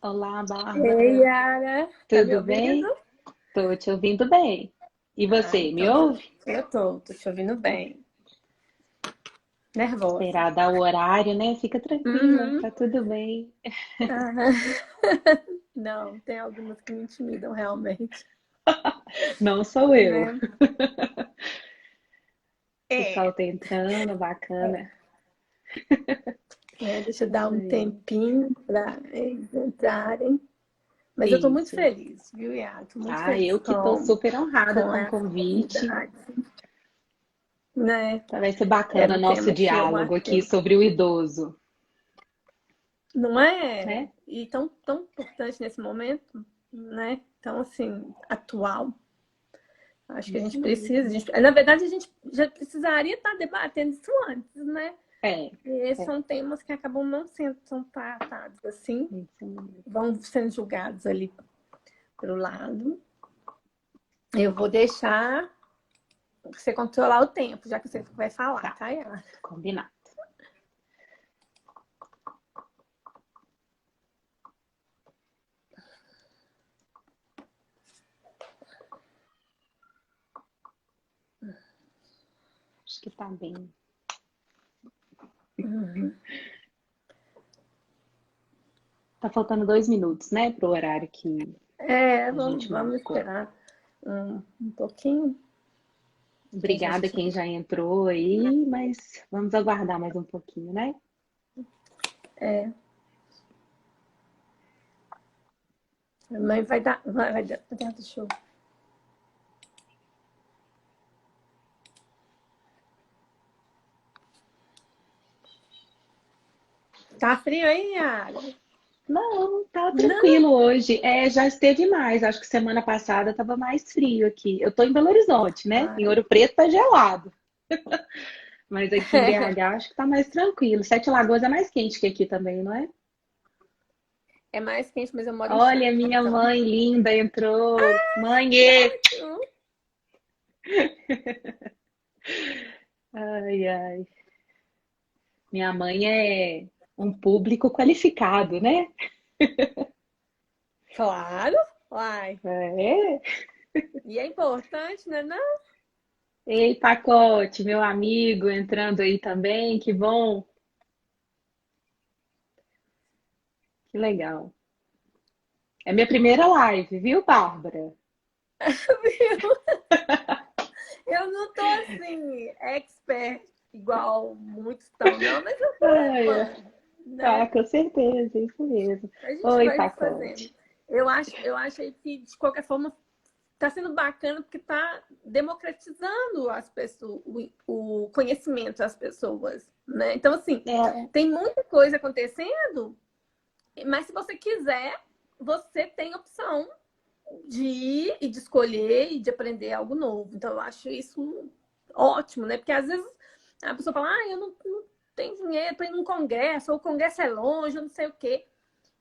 Olá, Ei, Bárbara. Yara, tá me Tudo ouvindo? bem? Tô te ouvindo bem. E Ah, você, me então ouve? eu tô te ouvindo bem. Nervosa. Esperar dar o horário, né? Fica tranquila, Uhum. tá tudo bem. Ah, não, tem algumas que me intimidam realmente, Não sou eu. né? O sol É, tá entrando, bacana. deixa eu dar um Ai, tempinho para eles entrarem. Mas eu tô muito isso. feliz, viu, Yara? Tô muito feliz Eu que tô super honrada com com o essa convite. oportunidade, né? Tá, vai ser bacana Era o um nosso tema que eu diálogo aqui achei, sobre o idoso, não é? né? E tão importante nesse momento, né? Então, assim, atual. Acho que a Isso gente precisa, mesmo. na verdade, a gente já precisaria estar debatendo isso antes, né? É, E esses é, são temas que acabam não sendo tão tratados assim, isso mesmo. vão sendo julgados ali para o lado. Eu vou deixar você controlar o tempo, já que você vai falar, Tá, tá, Yara? combinado. Acho que tá bem. Uhum. Tá faltando 2 minutos, né, pro horário que É, a vamos, gente vamos marcou. esperar um pouquinho, que a Obrigada gente. quem já entrou aí, mas vamos aguardar mais um pouquinho, né? É, a mãe vai dar. Vai dar. Deixa eu. Tá frio aí, Yara? Não, tá Não. tranquilo hoje. Já esteve mais. Acho que semana passada tava mais frio aqui. Eu tô em Belo Horizonte, né? Em Ai. Ouro Preto tá gelado. Mas aqui em BH acho que tá mais tranquilo. Sete Lagoas é mais quente que aqui também, não é? É mais quente, mas eu moro em Olha, Chácara, minha então. mãe linda entrou. Mãe! Que ótimo! Ai, ai. Minha mãe é um público qualificado, né? Claro! Uai. É. E é importante, né? Não? Ei, Pacote, meu amigo, entrando aí também, que bom, que legal. É minha primeira live, viu, Bárbara? Eu não tô assim, expert, igual muitos estão, não, mas eu tô Ai, levando, né? com certeza, isso mesmo. A gente Oi, vai fazendo. Pacote. Eu achei que, de qualquer forma, está sendo bacana porque está democratizando as pessoas, o conhecimento das pessoas, né? Então, assim, É, tem muita coisa acontecendo, mas se você quiser, você tem opção de ir e de escolher e de aprender algo novo. Então, eu acho isso ótimo, né? Porque às vezes a pessoa fala, eu não tenho dinheiro para ir num congresso, ou o congresso é longe, eu não sei o quê.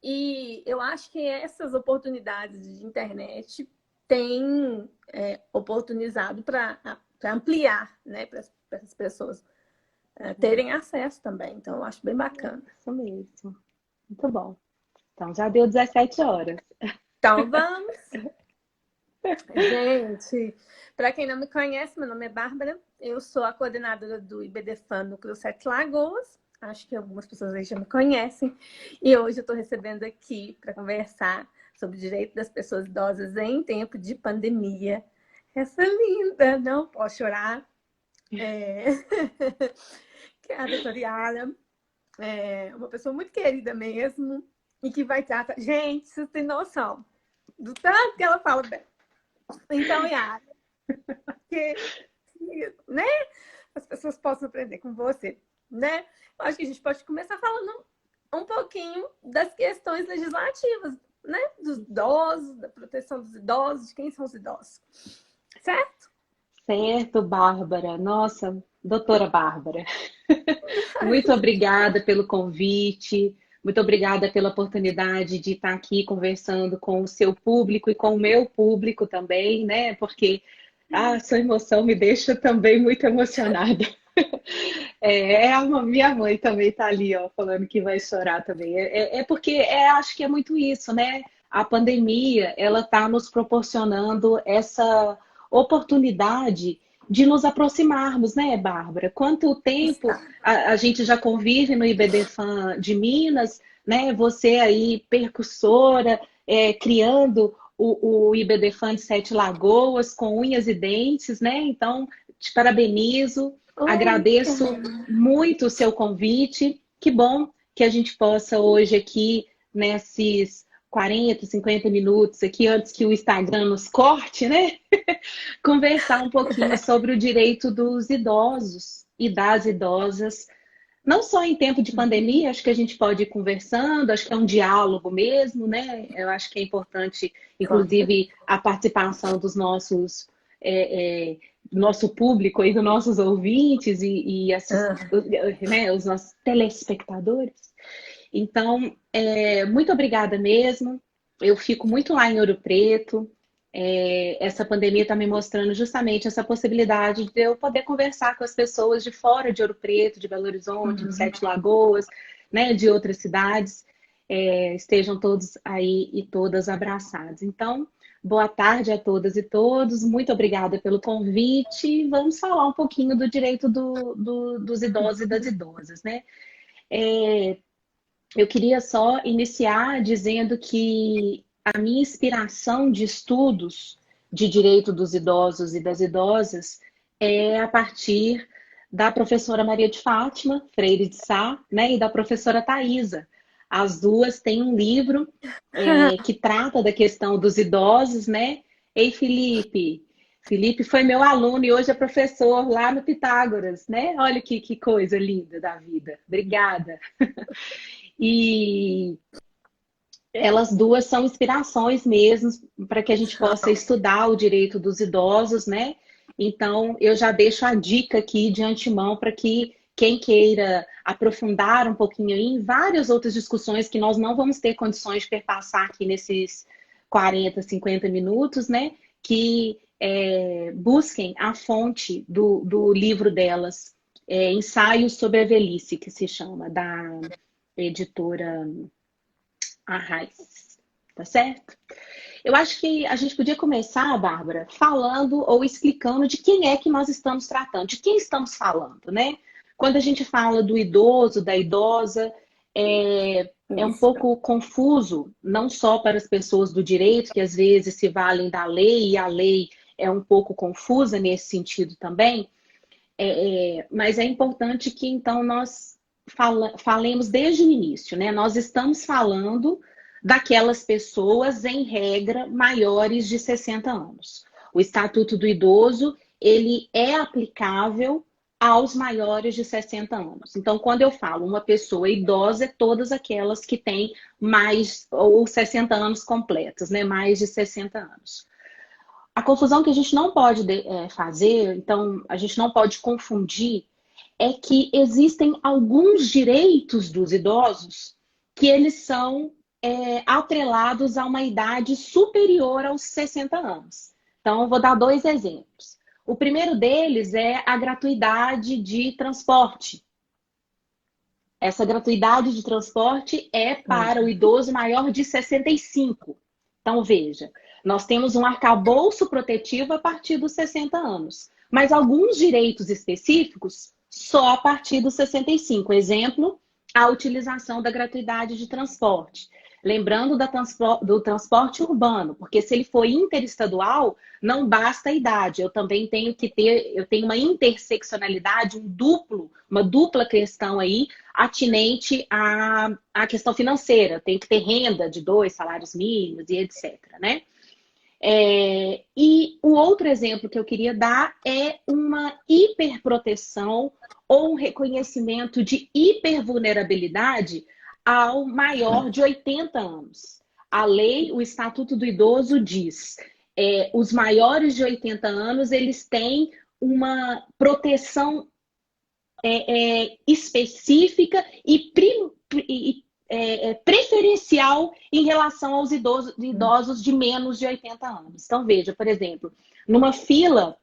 E eu acho que essas oportunidades de internet têm oportunizado para ampliar, né, para as pessoas terem acesso também. Então, eu acho bem bacana. isso mesmo. Muito bom. Então já deu 17 horas. Então, vamos. Gente, para quem não me conhece, meu nome é Bárbara. Eu sou a coordenadora do IBDFAN Núcleo Sete Lagoas. Acho que algumas pessoas aí já me conhecem. E hoje eu estou recebendo aqui para conversar sobre o direito das pessoas idosas em tempo de pandemia. Essa linda, não posso chorar. É... que é a doutora Yara, uma pessoa muito querida mesmo, e que vai tratar. Gente, vocês têm noção do tanto que ela fala bem. Então, Yara, que, né, as pessoas possam aprender com você, né? Eu acho que a gente pode começar falando um pouquinho das questões legislativas, né? Dos idosos, da proteção dos idosos, de quem são os idosos, certo? Certo, Bárbara. Nossa, doutora Bárbara. Muito obrigada pelo convite, muito obrigada pela oportunidade de estar aqui conversando com o seu público e com o meu público também, né? Porque a sua emoção me deixa também muito emocionada. Minha mãe também tá ali, ó, falando que vai chorar também. Porque acho que é muito isso, né? A pandemia, ela tá nos proporcionando essa oportunidade de nos aproximarmos, né, Bárbara? Quanto tempo Está. a gente já convive no IBDFAN de Minas, né? Você aí, percussora, criando o IBDFAN de Sete Lagoas com unhas e dentes, né? Então, te parabenizo. Agradeço Obrigada. muito o seu convite. Que bom que a gente possa hoje aqui, nesses 40, 50 minutos aqui, antes que o Instagram nos corte, né? Conversar um pouquinho sobre o direito dos idosos e das idosas. Não só em tempo de Uhum. pandemia, acho que a gente pode ir conversando, acho que é um diálogo mesmo, né? Eu acho que é importante, Com inclusive, a participação dos nossos é, é, nosso público e dos nossos ouvintes certeza. né, os nossos telespectadores. Então, muito obrigada mesmo. Eu fico muito lá em Ouro Preto. Essa pandemia está me mostrando justamente essa possibilidade de eu poder conversar com as pessoas de fora de Ouro Preto, de Belo Horizonte, de Uhum. Sete Lagoas, né, de outras cidades. Estejam todos aí e todas abraçados. Então, boa tarde a todas e todos. Muito obrigada pelo convite. Vamos falar um pouquinho do direito dos idosos e das idosas, né? É, eu queria só iniciar dizendo que a minha inspiração de estudos de direito dos idosos e das idosas é a partir da professora Maria de Fátima, Freire de Sá, né, e da professora Thaisa. As duas têm um livro que trata da questão dos idosos, né? Ei, Felipe! Felipe foi meu aluno e hoje é professor lá no Pitágoras, né? Olha que coisa linda da vida. Obrigada. E elas duas são inspirações mesmo para que a gente possa São. estudar o direito dos idosos, né? Então, eu já deixo a dica aqui de antemão para que quem queira aprofundar um pouquinho em várias outras discussões que nós não vamos ter condições de perpassar aqui nesses 40, 50 minutos, né? Que busquem a fonte do livro delas, Ensaios sobre a Velhice, que se chama, da editora Arraes, tá certo? Eu acho que a gente podia começar, Bárbara, falando ou explicando de quem é que nós estamos tratando, de quem estamos falando, né? Quando a gente fala do idoso, da idosa, é um Isso. pouco confuso, não só para as pessoas do direito, que às vezes se valem da lei, e a lei é um pouco confusa nesse sentido também, mas é importante que então nós falemos desde o início, né? Nós estamos falando daquelas pessoas, em regra, maiores de 60 anos. O Estatuto do Idoso, ele é aplicável aos maiores de 60 anos. Então, quando eu falo uma pessoa idosa, é todas aquelas que têm mais ou 60 anos completos, né? Mais de 60 anos. A confusão que a gente não pode fazer, então a gente não pode confundir, é que existem alguns direitos dos idosos que eles são atrelados a uma idade superior aos 60 anos. Então, eu vou dar dois exemplos. O primeiro deles é a gratuidade de transporte. Essa gratuidade de transporte é para o Uhum. idoso maior de 65. Então, veja, nós temos um arcabouço protetivo a partir dos 60 anos, mas alguns direitos específicos só a partir dos 65. Exemplo, a utilização da gratuidade de transporte. Lembrando do transporte urbano, porque se ele for interestadual, não basta a idade. Eu também tenho que ter, eu tenho uma interseccionalidade, uma dupla questão aí atinente à questão financeira. Tem que ter renda de 2 salários mínimos e etc. Né? E o outro exemplo que eu queria dar é uma hiperproteção ou um reconhecimento de hipervulnerabilidade ao maior de 80 anos. A lei, o Estatuto do Idoso diz, os maiores de 80 anos, eles têm uma proteção específica e preferencial em relação aos idosos de menos de 80 anos. Então, veja, por exemplo, numa fila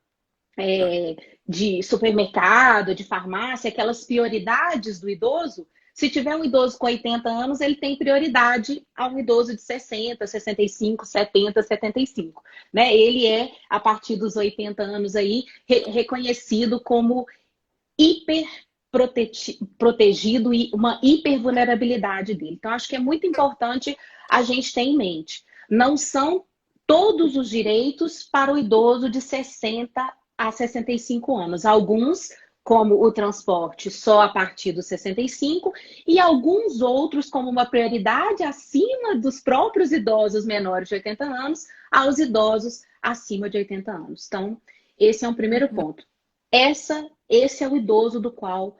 de supermercado, de farmácia, aquelas prioridades do idoso. Se tiver um idoso com 80 anos, ele tem prioridade a um idoso de 60, 65, 70, 75. Né? Ele é, a partir dos 80 anos aí, reconhecido como hiperprotegido e uma hipervulnerabilidade dele. Então, acho que é muito importante a gente ter em mente. Não são todos os direitos para o idoso de 60 a 65 anos. Alguns, como o transporte, só a partir dos 65, e alguns outros, como uma prioridade acima dos próprios idosos menores de 80 anos, aos idosos acima de 80 anos. Então, esse é um primeiro ponto. Esse é o idoso do qual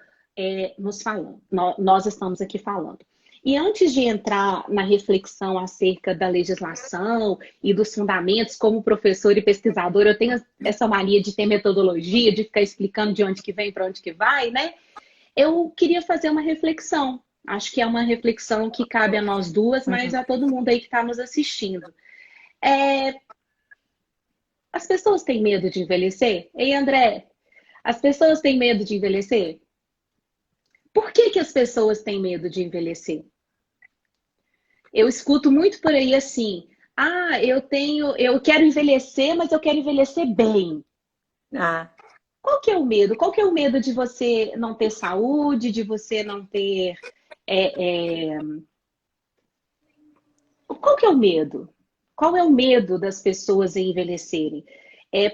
nós estamos aqui falando. E antes de entrar na reflexão acerca da legislação e dos fundamentos, como professor e pesquisador, eu tenho essa mania de ter metodologia, de ficar explicando de onde que vem para onde que vai, né? Eu queria fazer uma reflexão. Acho que é uma reflexão que cabe a nós duas, mas a todo mundo aí que está nos assistindo. As pessoas têm medo de envelhecer? Ei, André, as pessoas têm medo de envelhecer? Por que as pessoas têm medo de envelhecer? Eu escuto muito por aí assim, eu quero envelhecer, mas eu quero envelhecer bem. Qual que é o medo? Qual que é o medo de você não ter saúde, de você não ter... Qual que é o medo? Qual é o medo das pessoas em envelhecerem?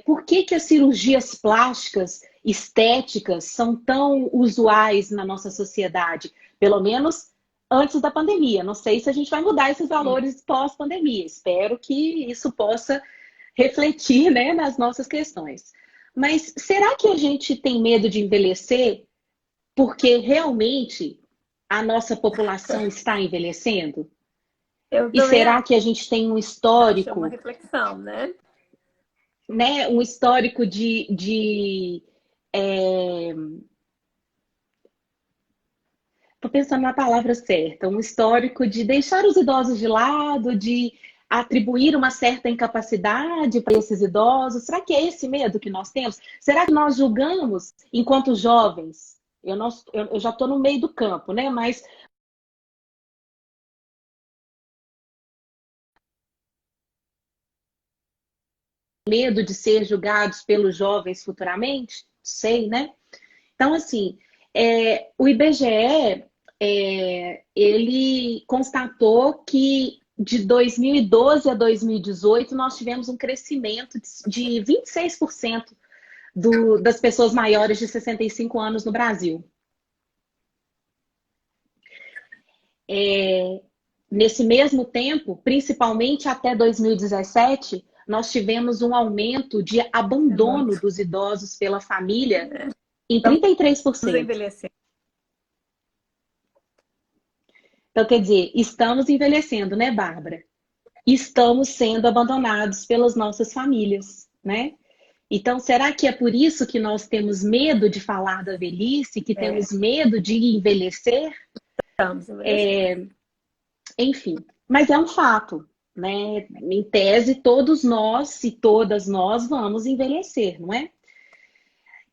Por que as cirurgias plásticas, estéticas, são tão usuais na nossa sociedade? Pelo menos antes da pandemia. Não sei se a gente vai mudar esses valores pós-pandemia. Espero que isso possa refletir, né, nas nossas questões. Mas será que a gente tem medo de envelhecer porque realmente a nossa população está envelhecendo? E será que a gente tem um histórico... É uma reflexão, né? Um histórico Estou pensando na palavra certa, um histórico de deixar os idosos de lado, de atribuir uma certa incapacidade para esses idosos. Será que é esse medo que nós temos? Será que nós julgamos enquanto jovens? Eu já estou no meio do campo, né? Mas medo de ser julgados pelos jovens futuramente? Sei, né? Então, assim, o IBGE, ele constatou que de 2012 a 2018 nós tivemos um crescimento de 26% das pessoas maiores de 65 anos no Brasil. Nesse mesmo tempo, principalmente até 2017, nós tivemos um aumento de abandono dos idosos pela família em 33%. Então, quer dizer, estamos envelhecendo, né, Bárbara? Estamos sendo abandonados pelas nossas famílias, né? Então, será que é por isso que nós temos medo de falar da velhice, que temos medo de envelhecer? Estamos envelhecendo. Enfim, mas é um fato, né? Em tese, todos nós e todas nós vamos envelhecer, não é?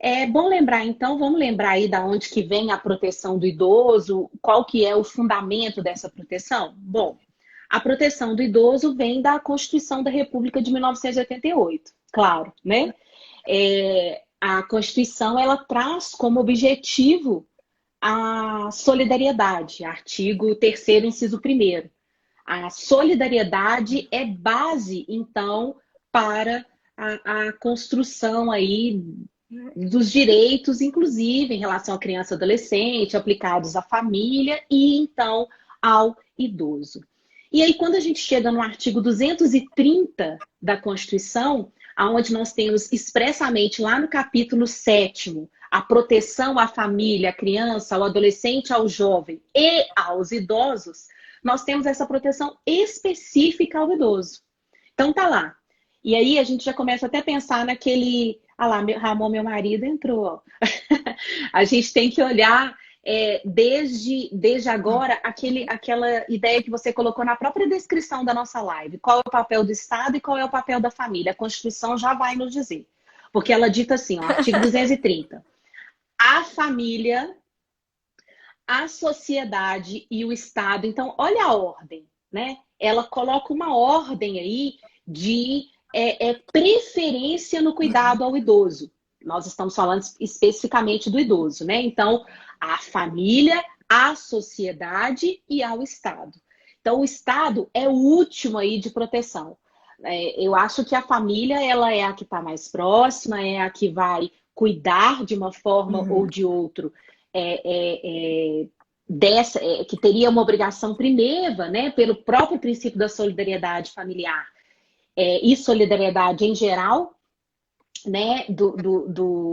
É bom lembrar, então, vamos lembrar aí da onde que vem a proteção do idoso, qual que é o fundamento dessa proteção? Bom, a proteção do idoso vem da Constituição da República de 1988, claro, né? A Constituição, ela traz como objetivo a solidariedade, artigo 3º, inciso 1º. A solidariedade é base, então, para a construção aí dos direitos, inclusive em relação à criança e adolescente, aplicados à família e, então, ao idoso. E aí, quando a gente chega no artigo 230 da Constituição, onde nós temos expressamente lá no capítulo 7º, a proteção à família, à criança, ao adolescente, ao jovem e aos idosos, nós temos essa proteção específica ao idoso. Então tá lá. E aí a gente já começa até a pensar naquele... Ah lá, Ramon, meu marido, entrou. A gente tem que olhar desde agora aquela ideia que você colocou na própria descrição da nossa live. Qual é o papel do Estado e qual é o papel da família? A Constituição já vai nos dizer. Porque ela dita assim, ó, artigo 230. A família, a sociedade e o Estado. Então, olha a ordem, né? Ela coloca uma ordem aí de preferência no cuidado ao idoso. Nós estamos falando especificamente do idoso, né? Então, a família, a sociedade e ao Estado. Então, o Estado é o último aí de proteção. Eu acho que a família, ela é a que está mais próxima, é a que vai cuidar de uma forma ou de outra que teria uma obrigação primeva, né, pelo próprio princípio da solidariedade familiar e solidariedade em geral, né,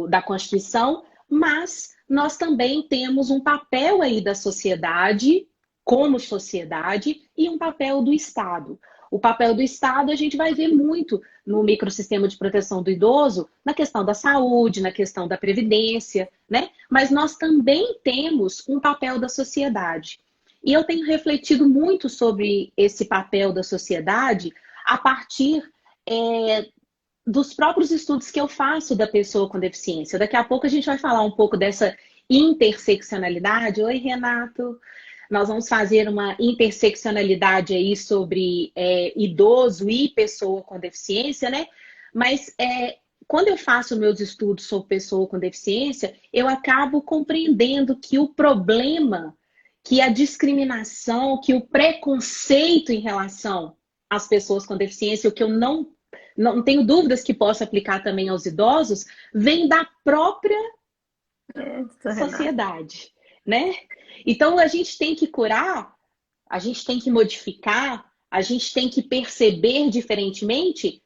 da Constituição, mas nós também temos um papel aí da sociedade, como sociedade, e um papel do Estado. O papel do Estado a gente vai ver muito no microsistema de proteção do idoso, na questão da saúde, na questão da previdência, né? Mas nós também temos um papel da sociedade. E eu tenho refletido muito sobre esse papel da sociedade a partir dos próprios estudos que eu faço da pessoa com deficiência. Daqui a pouco a gente vai falar um pouco dessa interseccionalidade. Oi, Renato. Nós vamos fazer uma interseccionalidade aí sobre idoso e pessoa com deficiência, né? Mas quando eu faço meus estudos sobre pessoa com deficiência, eu acabo compreendendo que o problema, que a discriminação, que o preconceito em relação às pessoas com deficiência, o que eu não tenho dúvidas que possa aplicar também aos idosos, vem da própria sociedade, né? Então, a gente tem que curar, a gente tem que modificar, a gente tem que perceber diferentemente.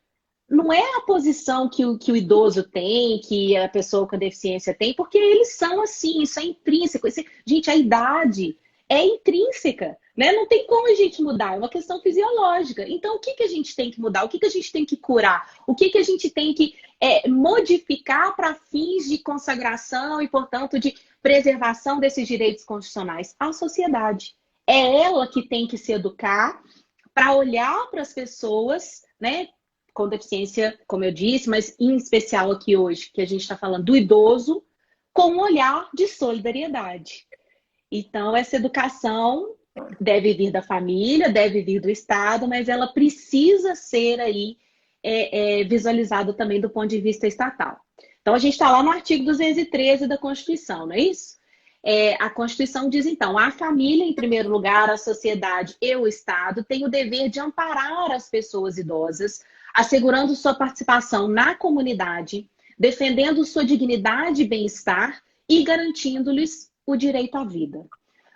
Não é a posição que o idoso tem, que a pessoa com deficiência tem, porque eles são assim, isso é intrínseco. Gente, a idade é intrínseca, né? Não tem como a gente mudar, é uma questão fisiológica. Então, o que a gente tem que mudar? O que a gente tem que curar? O que a gente tem que modificar para fins de consagração e, portanto, de preservação desses direitos constitucionais? A sociedade. É ela que tem que se educar para olhar para as pessoas, né, com deficiência, como eu disse, mas em especial aqui hoje, que a gente está falando do idoso, com um olhar de solidariedade. Então, essa educação deve vir da família, deve vir do Estado, mas ela precisa ser aí visualizada também do ponto de vista estatal. Então, a gente está lá no artigo 213 da Constituição, não é isso? A Constituição diz, então, a família, em primeiro lugar, a sociedade e o Estado têm o dever de amparar as pessoas idosas, assegurando sua participação na comunidade, defendendo sua dignidade e bem-estar e garantindo-lhes o direito à vida.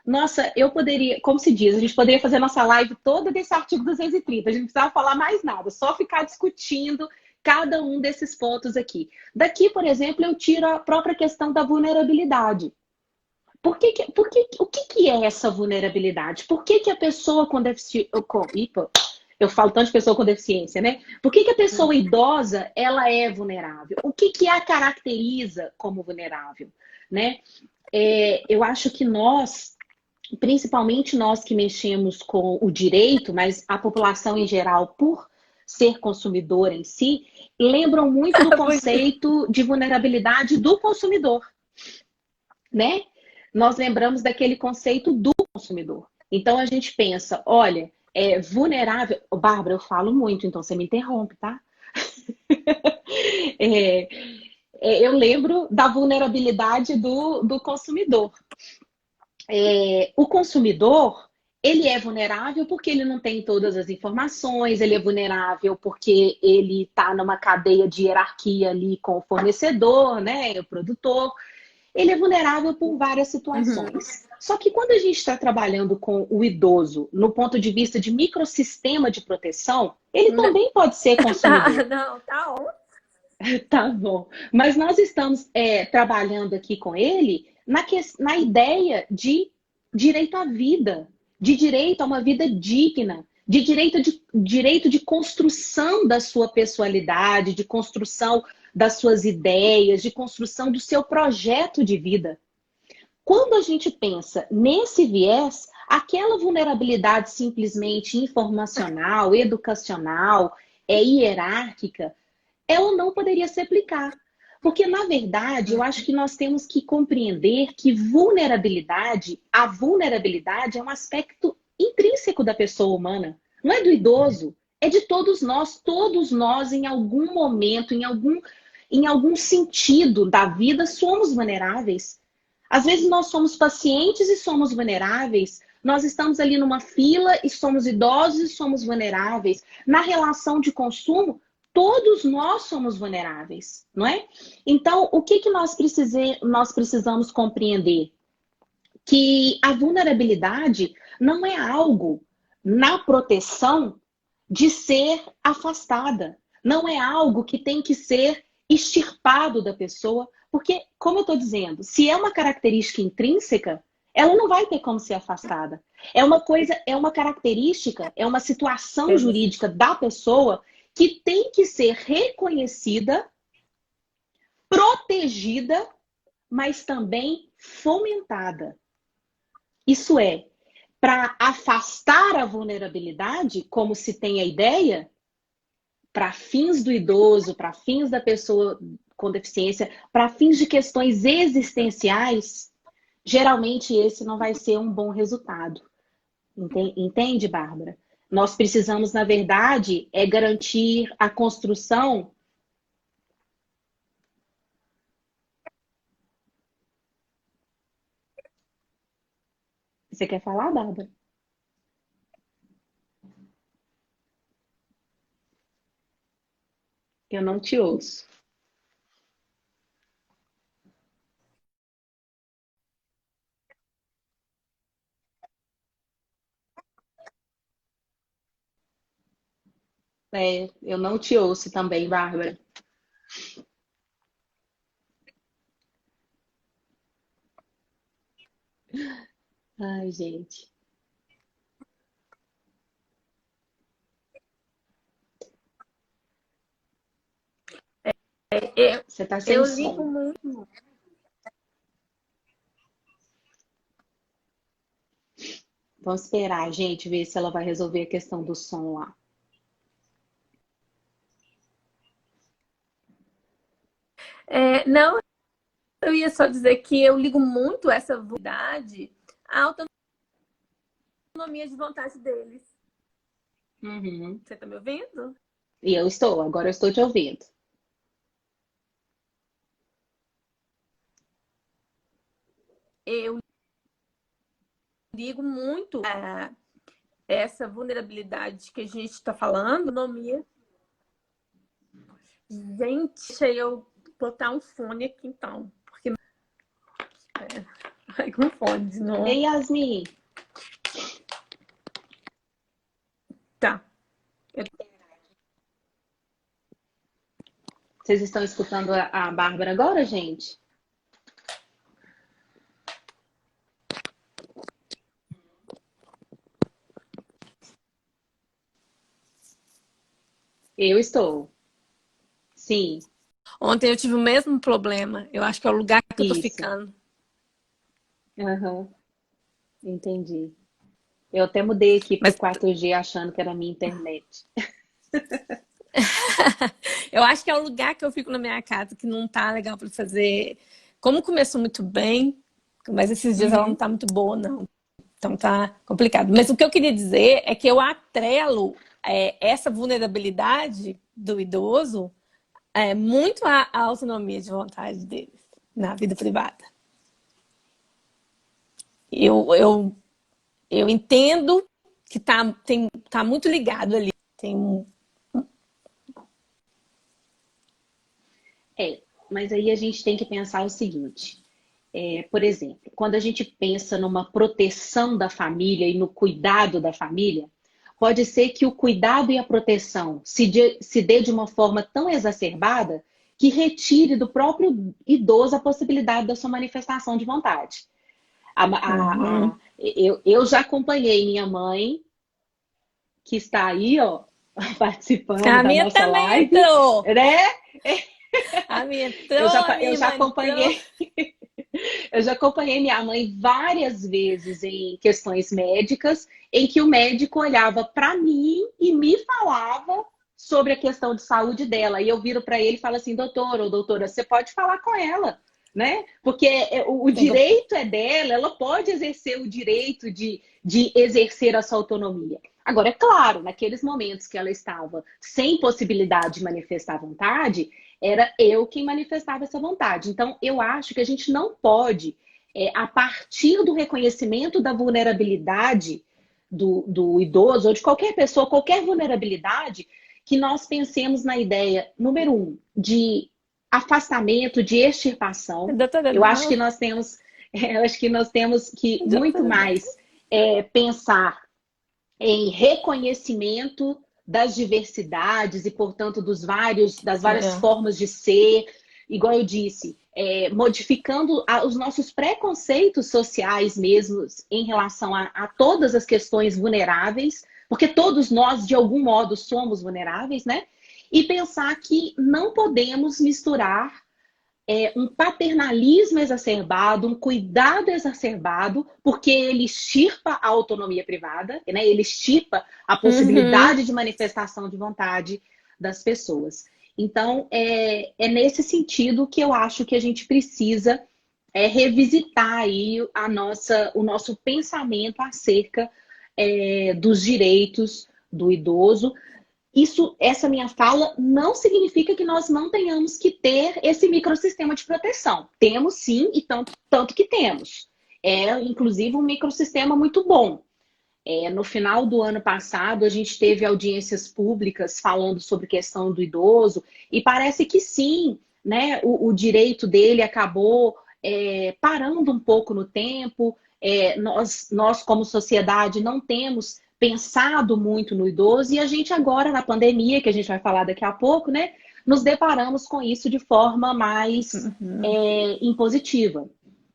Nossa, eu poderia, como se diz, a gente poderia fazer nossa live toda desse artigo 230, a gente não precisava falar mais nada, só ficar discutindo cada um desses pontos aqui. Daqui, por exemplo, eu tiro a própria questão da vulnerabilidade. O que é essa vulnerabilidade? Por que a pessoa com deficiência... Eu falo tanto de pessoa com deficiência, né? Por que a pessoa idosa, ela é vulnerável? O que a caracteriza como vulnerável, né? Eu acho que nós, principalmente nós que mexemos com o direito, mas a população em geral, por ser consumidora em si, lembram muito do conceito de vulnerabilidade do consumidor, né? Nós lembramos daquele conceito do consumidor. Então, a gente pensa, olha, vulnerável... Bárbara, eu falo muito, então você me interrompe, tá? Eu lembro da vulnerabilidade do consumidor. O consumidor, ele é vulnerável porque ele não tem todas as informações, ele é vulnerável porque ele está numa cadeia de hierarquia ali com o fornecedor, né, o produtor. Ele é vulnerável por várias situações. Só que quando a gente está trabalhando com o idoso no ponto de vista de microsistema de proteção, ele também pode ser consumidor. Não, tá ótimo. Tá bom. Mas nós estamos trabalhando aqui com ele na ideia de direito à vida, de direito a uma vida digna, de direito de construção da sua pessoalidade, de construção das suas ideias, de construção do seu projeto de vida. Quando a gente pensa nesse viés, aquela vulnerabilidade simplesmente informacional, educacional, hierárquica, ela não poderia se aplicar. Porque, na verdade, eu acho que nós temos que compreender que a vulnerabilidade é um aspecto intrínseco da pessoa humana. Não é do idoso, é de todos nós, em algum momento, em algum sentido da vida, somos vulneráveis. Às vezes nós somos pacientes e somos vulneráveis. Nós estamos ali numa fila e somos idosos e somos vulneráveis. Na relação de consumo, todos nós somos vulneráveis, não é? Então, o que nós precisamos compreender? Que a vulnerabilidade não é algo na proteção de ser afastada. Não é algo que tem que ser extirpado da pessoa, porque, como eu estou dizendo, se é uma característica intrínseca, ela não vai ter como ser afastada. É uma característica, é uma situação jurídica da pessoa que tem que ser reconhecida, protegida, mas também fomentada. Isso é, para afastar a vulnerabilidade, como se tem a ideia, para fins do idoso, para fins da pessoa com deficiência, para fins de questões existenciais, geralmente esse não vai ser um bom resultado. Entende, Bárbara? Nós precisamos, na verdade, garantir a construção. Você quer falar, Bárbara? Eu não te ouço. Eu não te ouço também, Bárbara. Ai, gente. Você tá sem Eu ligo som. muito. Vamos esperar, gente, ver se ela vai resolver a questão do som lá. Não, eu ia só dizer que eu ligo muito essa vontade à autonomia de vontade deles. Uhum. Você tá me ouvindo? E agora eu estou te ouvindo. Eu ligo muito a essa vulnerabilidade que a gente está falando, autonomia. Gente, deixa eu botar um fone aqui então, porque vai com fone de novo. Ei, Yasmin. Tá. Vocês estão escutando a Bárbara agora, gente? Eu estou. Sim, Ontem eu tive o mesmo problema. Eu acho que é o lugar que eu tô isso. ficando. Aham, entendi. Eu até mudei aqui para o Mas 4G achando que era a minha internet. eu acho que é o lugar que eu fico na minha casa que não tá legal para fazer. Como começou muito bem, mas esses dias ela não Uhum. tá muito boa, não. Então tá complicado. Mas o que eu queria dizer é que eu atrelo essa vulnerabilidade do idoso muito à autonomia de vontade deles na vida privada. Eu entendo que tá muito ligado ali. Tem um... Mas aí a gente tem que pensar o seguinte. Por exemplo, quando a gente pensa numa proteção da família e no cuidado da família, pode ser que o cuidado e a proteção se dê de uma forma tão exacerbada que retire do próprio idoso a possibilidade da sua manifestação de vontade. Uhum. Eu já acompanhei minha mãe, que está aí, ó, participando A da minha nossa também live, entrou. né? A minha entrou, a minha Eu já irmã entrou. acompanhei. Eu já acompanhei minha mãe várias vezes em questões médicas, em que o médico olhava para mim e me falava sobre a questão de saúde dela. E eu viro para ele e falo assim, doutor ou doutora, você pode falar com ela, né? Porque o direito é dela, ela pode exercer o direito de exercer a sua autonomia. Agora, é claro, naqueles momentos que ela estava sem possibilidade de manifestar vontade, era eu quem manifestava essa vontade. Então, eu acho que a gente não pode, a partir do reconhecimento da vulnerabilidade do idoso ou de qualquer pessoa, qualquer vulnerabilidade, que nós pensemos na ideia, número 1, de afastamento, de extirpação. Doutora, Eu acho que não. nós temos, eu acho que nós temos que muito Doutora, não. mais pensar em reconhecimento das diversidades e, portanto, das várias É. formas de ser, igual eu disse, modificando os nossos preconceitos sociais mesmos em relação a todas as questões vulneráveis, porque todos nós, de algum modo, somos vulneráveis, né? E pensar que não podemos misturar um paternalismo exacerbado, um cuidado exacerbado, porque ele extirpa a autonomia privada, né? Ele extirpa a Uhum. possibilidade de manifestação de vontade das pessoas. Então, é nesse sentido que eu acho que a gente precisa revisitar aí o nosso pensamento acerca dos direitos do idoso. Essa minha fala não significa que nós não tenhamos que ter esse microsistema de proteção. Temos sim, e tanto que temos. É, inclusive, um microsistema muito bom. No final do ano passado, a gente teve audiências públicas falando sobre questão do idoso, e parece que sim, né, o direito dele acabou parando um pouco no tempo. Nós, como sociedade, não temos pensado muito no idoso, e a gente agora, na pandemia, que a gente vai falar daqui a pouco, né, nos deparamos com isso de forma mais Uhum. impositiva.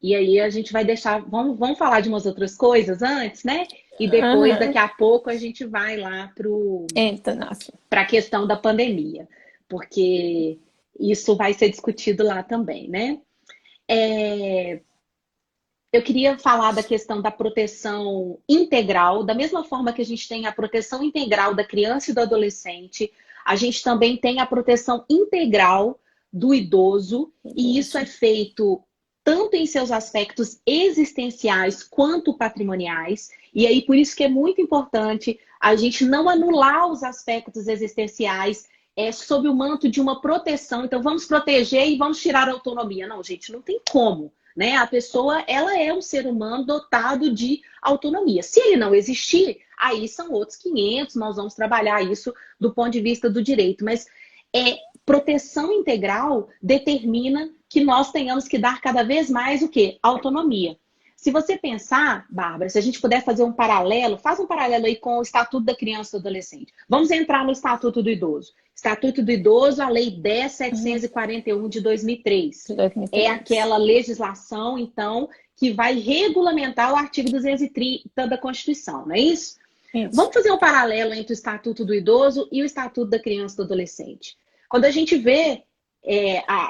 E aí a gente vai deixar. Vamos falar de umas outras coisas antes, né? E depois, Uhum. daqui a pouco, a gente vai lá Eita, nossa. para a questão da pandemia, porque isso vai ser discutido lá também, né? É, eu queria falar da questão da proteção integral, da mesma forma que a gente tem a proteção integral da criança e do adolescente, a gente também tem a proteção integral do idoso, e isso é Idoso. feito tanto em seus aspectos existenciais quanto patrimoniais, e aí por isso que é muito importante a gente não anular os aspectos existenciais sob o manto de uma proteção. Então vamos proteger e vamos tirar a autonomia. Não, gente, não tem como. Né? A pessoa, ela é um ser humano dotado de autonomia. Se ele não existir, aí são outros 500, nós vamos trabalhar isso do ponto de vista do direito. Mas proteção integral determina que nós tenhamos que dar cada vez mais o quê? Autonomia. Se você pensar, Bárbara, se a gente puder fazer um paralelo, faz um paralelo aí com o Estatuto da Criança e do Adolescente. Vamos entrar no Estatuto do Idoso. Estatuto do Idoso, a Lei Uhum. 10.741 de 2003. De É 2003. aquela legislação, então, que vai regulamentar o artigo 230 da Constituição, não é isso? Isso. Vamos fazer um paralelo entre o Estatuto do Idoso e o Estatuto da Criança e do Adolescente. Quando a gente vê,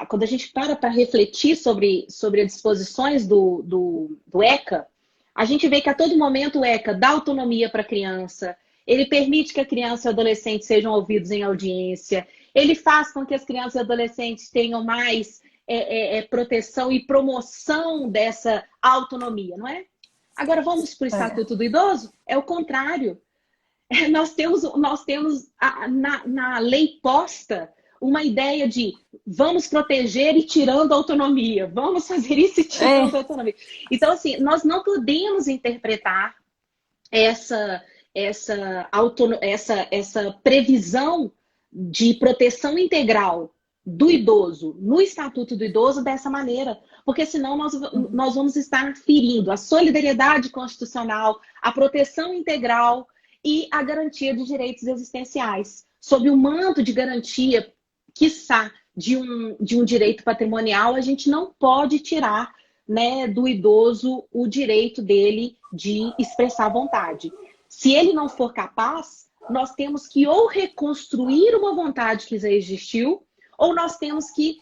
quando a gente para refletir sobre as disposições do ECA, a gente vê que a todo momento o ECA dá autonomia para a criança, ele permite que a criança e o adolescente sejam ouvidos em audiência, ele faz com que as crianças e adolescentes tenham mais proteção e promoção dessa autonomia, não é? Agora vamos para o É. Estatuto do Idoso? É o contrário. Nós temos na lei posta uma ideia de vamos proteger e tirando a autonomia, vamos fazer isso e tirando a É. autonomia. Então, assim, nós não podemos interpretar essa, essa previsão de proteção integral do idoso no Estatuto do Idoso dessa maneira, porque senão Uhum. nós vamos estar ferindo a solidariedade constitucional, a proteção integral e a garantia de direitos existenciais, sob o manto de garantia, quiçá, de um direito patrimonial. A gente não pode tirar, né, do idoso o direito dele de expressar vontade. Se ele não for capaz, nós temos que ou reconstruir uma vontade que já existiu, ou nós temos que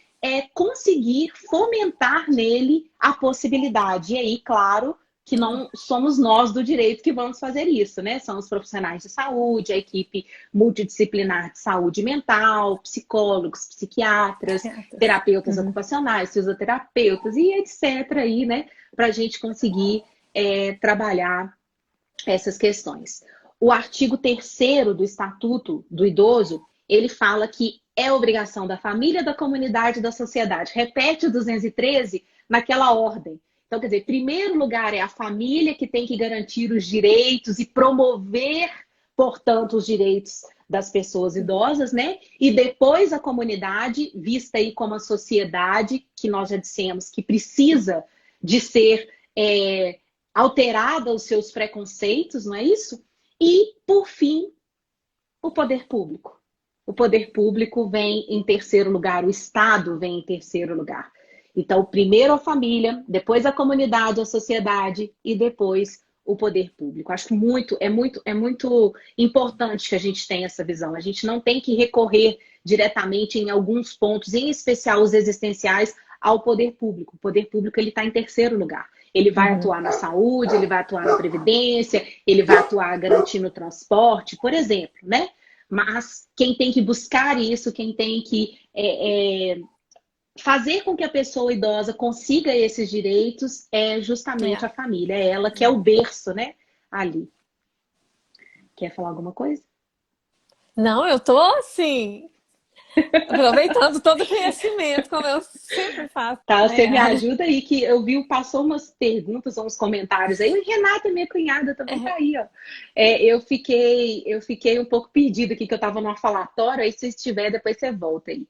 conseguir fomentar nele a possibilidade. E aí, claro, que não somos nós do direito que vamos fazer isso, né? São os profissionais de saúde, a equipe multidisciplinar de saúde mental, psicólogos, psiquiatras, terapeutas ocupacionais, fisioterapeutas e etc. aí, né? Para a gente conseguir trabalhar essas questões. O artigo 3º do Estatuto do Idoso, ele fala que é obrigação da família, da comunidade e da sociedade. Repete o 213 naquela ordem. Então, quer dizer, em primeiro lugar é a família que tem que garantir os direitos e promover, portanto, os direitos das pessoas idosas, né? E depois a comunidade, vista aí como a sociedade, que nós já dissemos que precisa de ser alterada os seus preconceitos, não é isso? E, por fim, o poder público. O poder público vem em terceiro lugar, o Estado vem em terceiro lugar. Então, primeiro a família, depois a comunidade, a sociedade e depois o poder público. Acho que é muito importante que a gente tenha essa visão. A gente não tem que recorrer diretamente em alguns pontos, em especial os existenciais, ao poder público. O poder público ele está em terceiro lugar. Ele vai atuar na saúde, ele vai atuar na previdência, ele vai atuar garantindo o transporte, por exemplo, né? Mas quem tem que buscar isso, quem tem que fazer com que a pessoa idosa consiga esses direitos é justamente a família, é ela que é o berço, né? Ali. Quer falar alguma coisa? Não, eu tô assim, aproveitando todo o conhecimento, como eu sempre faço, Tá, você me né? ajuda aí, que eu vi, passou umas perguntas, uns comentários aí. Renata, minha cunhada, também tá aí, ó. Eu fiquei um pouco perdida aqui, que eu tava numa falatória, aí se estiver, depois você volta aí.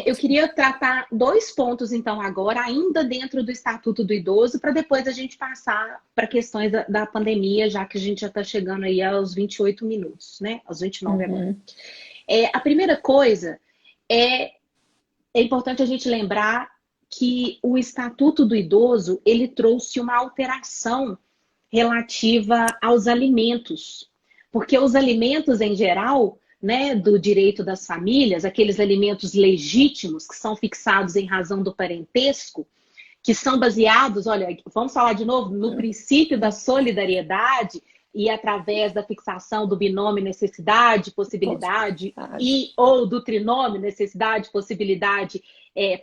Eu queria tratar 2 pontos, então, agora, ainda dentro do Estatuto do Idoso, para depois a gente passar para questões da pandemia, já que a gente já está chegando aí aos 28 minutos, né? Aos 29 agora. A primeira coisa é importante a gente lembrar que o Estatuto do Idoso, ele trouxe uma alteração relativa aos alimentos. Porque os alimentos, em geral, né, do direito das famílias, aqueles alimentos legítimos que são fixados em razão do parentesco, que são baseados, olha, vamos falar de novo, no princípio da solidariedade e através da fixação do binômio necessidade, possibilidade, e ou do trinômio necessidade, possibilidade,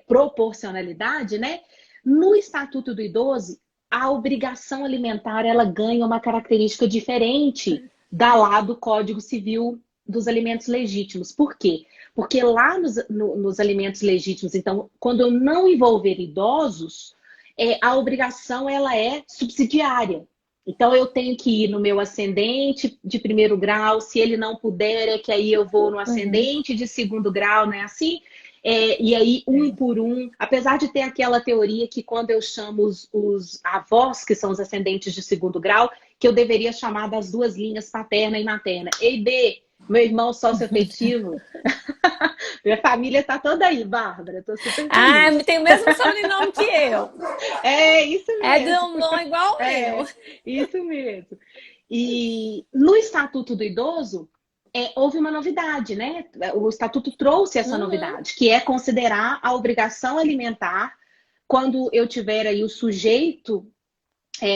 proporcionalidade, né? No Estatuto do Idoso, a obrigação alimentar ela ganha uma característica diferente da lá do Código Civil dos alimentos legítimos. Por quê? Porque lá nos alimentos legítimos, então, quando eu não envolver idosos, a obrigação ela é subsidiária. Então, eu tenho que ir no meu ascendente de primeiro grau, se ele não puder, é que aí eu vou no ascendente de segundo grau, não é assim? E aí, um por um, apesar de ter aquela teoria que quando eu chamo os avós, que são os ascendentes de segundo grau, que eu deveria chamar das 2 linhas paterna e materna. Ei, B, meu irmão sócio-afetivo. Minha família tá toda aí, Bárbara. Tô super feliz. Tem o mesmo sobrenome que eu. É isso mesmo. É de um nome igual eu. Isso mesmo. E no Estatuto do Idoso, houve uma novidade, né? O Estatuto trouxe essa novidade, que é considerar a obrigação alimentar quando eu tiver aí o sujeito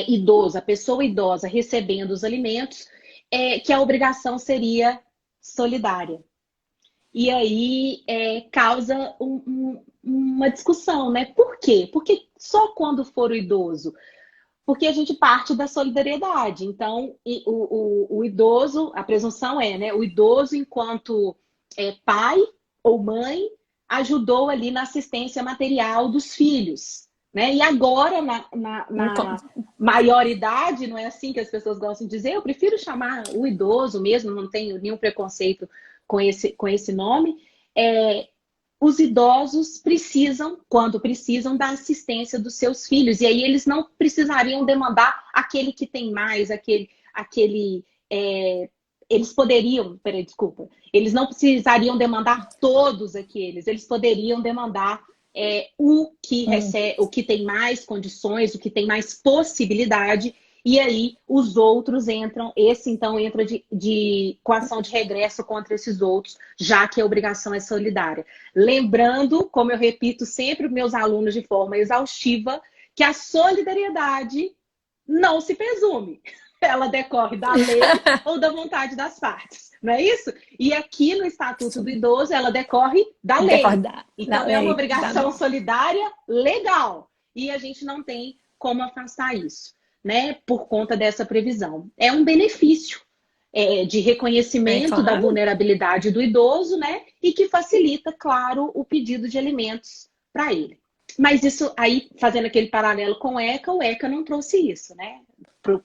idoso, a pessoa idosa recebendo os alimentos, que a obrigação seria solidária. E aí causa uma discussão, né? Por quê? Porque só quando for o idoso? Porque a gente parte da solidariedade. Então, o idoso, a presunção né? O idoso, enquanto pai ou mãe, ajudou ali na assistência material dos filhos. Né? E agora, na maioridade, não é assim que as pessoas gostam de dizer, eu prefiro chamar o idoso mesmo, não tenho nenhum preconceito com esse nome. Os idosos precisam, quando precisam, da assistência dos seus filhos. E aí eles não precisariam demandar aquele que tem mais, eles poderiam, desculpa, eles não precisariam demandar todos aqueles, eles poderiam demandar o que recebe, o que tem mais condições, o que tem mais possibilidade, e aí os outros entram, então entra com ação de regresso contra esses outros, já que a obrigação é solidária. Lembrando, como eu repito sempre para meus alunos de forma exaustiva, que a solidariedade não se presume. Ela decorre da lei ou da vontade das partes, não é isso? E aqui no Estatuto do Idoso, ela decorre da lei. Então, é uma obrigação solidária legal. E a gente não tem como afastar isso, né? Por conta dessa previsão. É um benefício de reconhecimento da vulnerabilidade do idoso, né? E que facilita, claro, o pedido de alimentos para ele. Mas isso aí, fazendo aquele paralelo com o ECA não trouxe isso, né?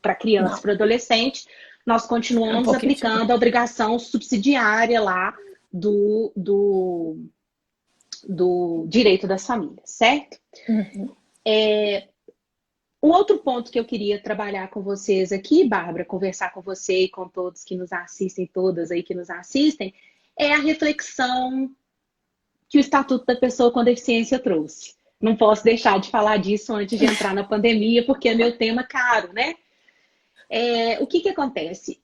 Para criança, para adolescente, nós continuamos aplicando a obrigação subsidiária lá do direito das famílias, certo? O outro ponto que eu queria trabalhar com vocês aqui, Bárbara, conversar com você e com todos que nos assistem, todas aí que nos assistem, é a reflexão que o Estatuto da Pessoa com Deficiência trouxe. Não posso deixar de falar disso antes de entrar na pandemia, porque é meu tema caro, né? O que acontece?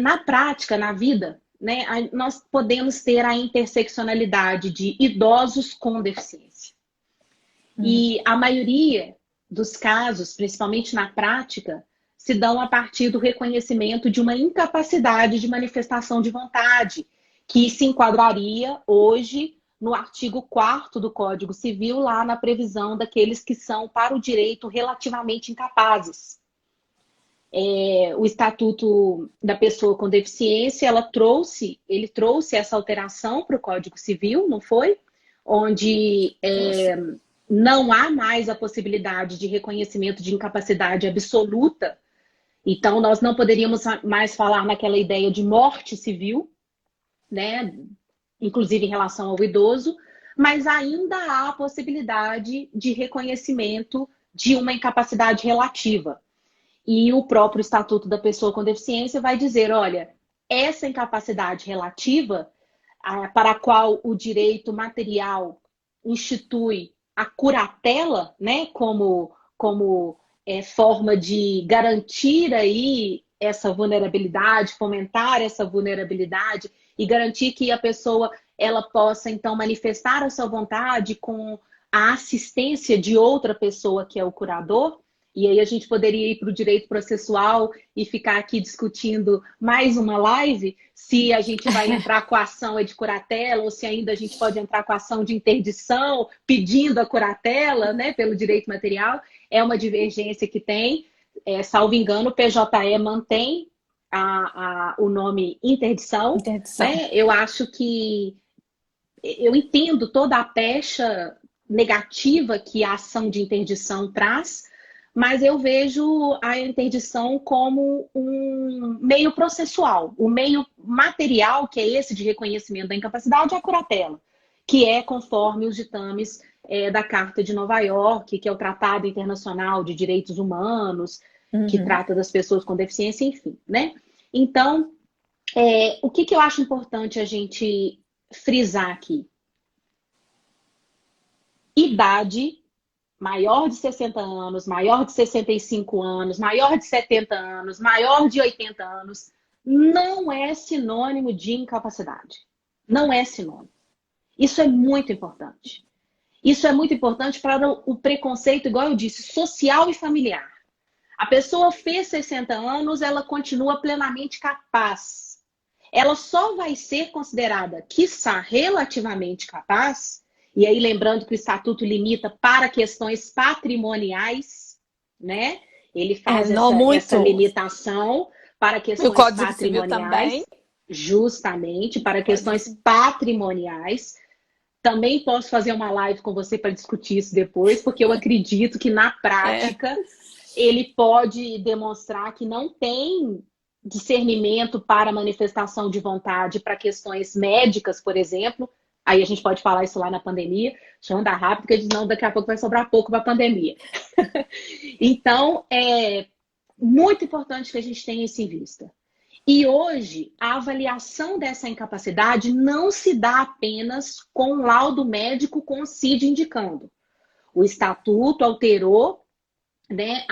Na prática, na vida, né, nós podemos ter a interseccionalidade de idosos com deficiência. E a maioria dos casos, principalmente na prática, se dão a partir do reconhecimento de uma incapacidade de manifestação de vontade, que se enquadraria hoje no artigo 4º do Código Civil, lá na previsão daqueles que são, para o direito, relativamente incapazes. O Estatuto da Pessoa com Deficiência, ele trouxe essa alteração para o Código Civil, não foi? Onde não há mais a possibilidade de reconhecimento de incapacidade absoluta. Então, nós não poderíamos mais falar naquela ideia de morte civil, né? Inclusive em relação ao idoso, mas ainda há a possibilidade de reconhecimento de uma incapacidade relativa. E o próprio Estatuto da Pessoa com Deficiência vai dizer, olha, essa incapacidade relativa, para a qual o direito material institui a curatela, né, como forma de garantir aí essa vulnerabilidade, fomentar essa vulnerabilidade e garantir que a pessoa ela possa, então, manifestar a sua vontade com a assistência de outra pessoa que é o curador. E aí a gente poderia ir para o direito processual e ficar aqui discutindo mais uma live, se a gente vai entrar com a ação de curatela ou se ainda a gente pode entrar com a ação de interdição, pedindo a curatela, né, pelo direito material. É uma divergência que tem. Salvo engano, o PJE mantém o nome interdição. Né? Eu acho que... Eu entendo toda a pecha negativa que a ação de interdição traz, mas eu vejo a interdição como um meio processual. O meio material, que é esse de reconhecimento da incapacidade, é a curatela, que é conforme os ditames da Carta de Nova York, que é o Tratado Internacional de Direitos Humanos, que trata das pessoas com deficiência, enfim, né? Então, o que eu acho importante a gente frisar aqui? Idade maior de 60 anos, maior de 65 anos, maior de 70 anos, maior de 80 anos, não é sinônimo de incapacidade. Não é sinônimo. Isso é muito importante. Isso é muito importante para o preconceito, igual eu disse, social e familiar. A pessoa fez 60 anos, ela continua plenamente capaz. Ela só vai ser considerada, quiçá, relativamente capaz, e aí lembrando que o Estatuto limita para questões patrimoniais, né? Ele faz essa limitação para questões patrimoniais, justamente para questões patrimoniais. Também posso fazer uma live com você para discutir isso depois, porque eu acredito que na prática ele pode demonstrar que não tem discernimento para manifestação de vontade para questões médicas, por exemplo. Aí a gente pode falar isso lá na pandemia. Deixa eu andar rápido, porque senão daqui a pouco vai sobrar pouco para a pandemia. Então, é muito importante que a gente tenha isso em vista. E hoje, a avaliação dessa incapacidade não se dá apenas com um laudo médico com o CID indicando. O Estatuto alterou, né,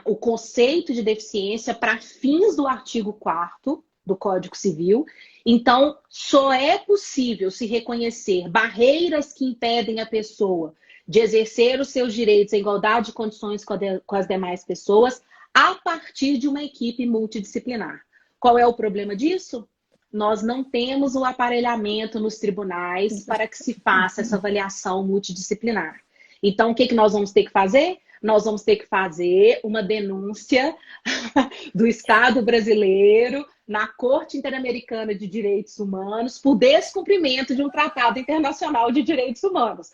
o conceito de deficiência para fins do artigo 4º do Código Civil. Então, só é possível se reconhecer barreiras que impedem a pessoa de exercer os seus direitos em igualdade de condições com as demais pessoas a partir de uma equipe multidisciplinar. Qual é o problema disso? Nós não temos o aparelhamento nos tribunais para que se faça essa avaliação multidisciplinar. Então, o que nós vamos ter que fazer? Nós vamos ter que fazer uma denúncia do Estado brasileiro na Corte Interamericana de Direitos Humanos por descumprimento de um tratado internacional de direitos humanos.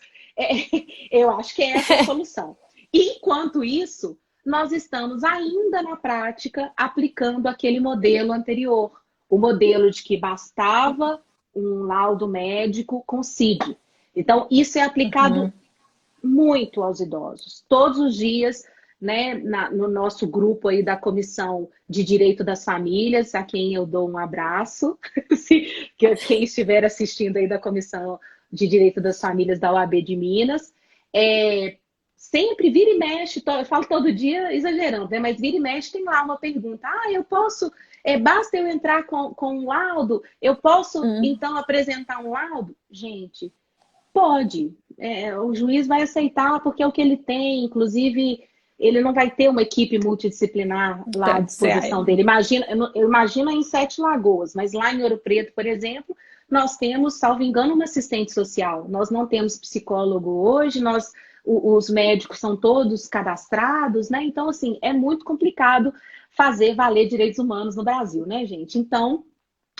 Eu acho que essa é a solução. Enquanto isso, nós estamos ainda na prática aplicando aquele modelo anterior, o modelo de que bastava um laudo médico com CID. Então, isso é aplicado muito aos idosos. Todos os dias, né, no nosso grupo aí da Comissão de Direito das Famílias, a quem eu dou um abraço, quem estiver assistindo aí da Comissão de Direito das Famílias da OAB de Minas, sempre vira e mexe, eu falo todo dia exagerando, né? Mas vira e mexe tem lá uma pergunta. Eu posso, basta eu entrar com um laudo? Eu posso, então, apresentar um laudo? Gente, pode. O juiz vai aceitar porque é o que ele tem. Inclusive, ele não vai ter uma equipe multidisciplinar lá à disposição dele. Eu imagino em Sete Lagoas, mas lá em Ouro Preto, por exemplo, nós temos, salvo engano, uma assistente social. Nós não temos psicólogo hoje, os médicos são todos cadastrados, né? Então, assim, é muito complicado fazer valer direitos humanos no Brasil, né, gente? Então,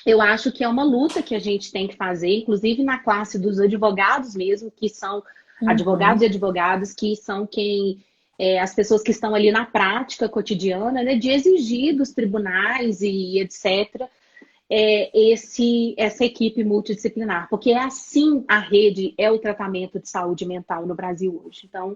eu acho que é uma luta que a gente tem que fazer, inclusive na classe dos advogados mesmo, que são advogados e advogadas, que são as pessoas que estão ali na prática cotidiana, né, de exigir dos tribunais e etc., essa equipe multidisciplinar, porque é assim a rede é o tratamento de saúde mental no Brasil hoje. Então,